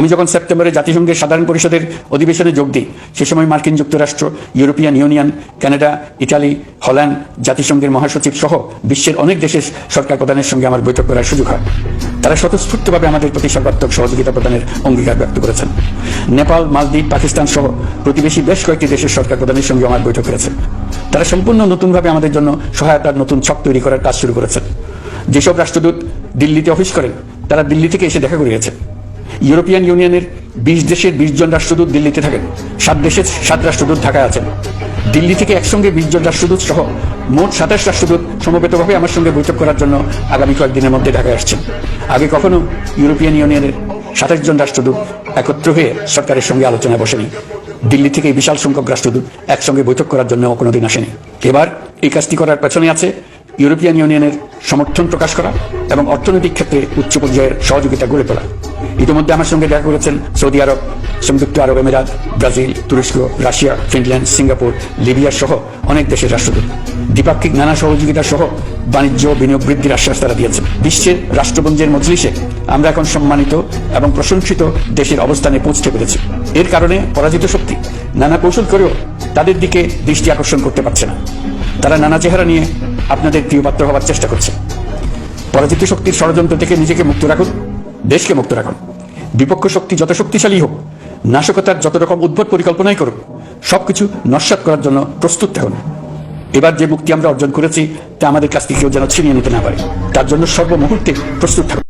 আমি যখন সেপ্টেম্বরে জাতিসংঘের সাধারণ পরিষদের অধিবেশনে যোগ দিই, সে সময় মার্কিন যুক্তরাষ্ট্র, European Union, Canada, Italy, Holland, জাতিসংঘের মহাসচিব সহ বিশ্বের অনেক দেশের সরকার প্রধানের সঙ্গে আমার বৈঠক করার সুযোগ হয়। তারা স্বতঃস্ফূর্তভাবে আমাদের প্রতি সর্বাত্মক সহযোগিতা প্রদানের অঙ্গীকার ব্যক্ত করেছেন। নেপাল, মালদ্বীপ, পাকিস্তান সহ প্রতিবেশী বেশ কয়েকটি দেশের সরকার প্রধানের সঙ্গে আমার বৈঠক করেছেন। তারা সম্পূর্ণ নতুনভাবে আমাদের জন্য সহায়তার নতুন ছক তৈরি করার কাজ শুরু করেছেন। যেসব রাষ্ট্রদূত দিল্লিতে অফিস করেন, তারা দিল্লি থেকে এসে দেখা করে গেছেন। ইউরোপিয়ান ইউনিয়নের 20 দেশের 20 জন রাষ্ট্রদূত দিল্লিতে থাকেন, 7 দেশের 7 রাষ্ট্রদূত ঢাকায় আছেন। দিল্লি থেকে একসঙ্গে 20 জন রাষ্ট্রদূত সহ মোট 27 রাষ্ট্রদূত সমবেতভাবে আমার সঙ্গে বৈঠক করার জন্য আগামী কয়েকদিনের মধ্যে ঢাকায় আসছেন। আগে কখনো ইউরোপিয়ান ইউনিয়নের 27 জন রাষ্ট্রদূত একত্র হয়ে সরকারের সঙ্গে আলোচনায় বসেনি। দিল্লি থেকে বিশাল সংখ্যক রাষ্ট্রদূত একসঙ্গে বৈঠক করার জন্য কোনোদিন আসেনি। এবার এই কাজটি করার পেছনে আছে ইউরোপিয়ান ইউনিয়নের সমর্থন প্রকাশ করা এবং অর্থনৈতিক ক্ষেত্রে উচ্চ পর্যায়ের সহযোগিতা গড়ে তোলা। ইতিমধ্যে আমার সঙ্গে দেখা করেছেন সৌদি আরব, সংযুক্ত আরব আমিরাত, ব্রাজিল, তুরস্ক, রাশিয়া, ফিনল্যান্ড, সিঙ্গাপুর, লিবিয়া সহ অনেক দেশের রাষ্ট্রদূত। দ্বিপাক্ষিক নানা সহযোগিতা সহ বাণিজ্য বিনিয়োগ বৃদ্ধির আশ্বাস তারা দিয়েছেন। বিশ্বের রাষ্ট্রপুঞ্জের মজলিসে আমরা এখন সম্মানিত এবং প্রশংসিত দেশের অবস্থানে পৌঁছতে পেরেছি। এর কারণে পরাজিত শক্তি নানা কৌশল করেও তাদের দিকে দৃষ্টি আকর্ষণ করতে পারছে না। তারা নানা চেহারা নিয়ে আপনাদের প্রিয়পাত্র হওয়ার চেষ্টা করছে। পরাজিত শক্তির ষড়যন্ত্র থেকে নিজেকে মুক্ত রাখুন, দেশকে মুক্ত রাখুন। বিপক্ষ শক্তি যত শক্তিশালী হোক, নাশকতার যত রকম উদ্ভট পরিকল্পনাই করুক, সবকিছু নস্যাৎ করার জন্য প্রস্তুত থাকুন। এবার যে মুক্তি আমরা অর্জন করেছি তা আমাদের কাছ থেকে কেউ যেন ছিনিয়ে নিতে না পারে, তার জন্য সর্বমুহূর্তে প্রস্তুত থাকুন।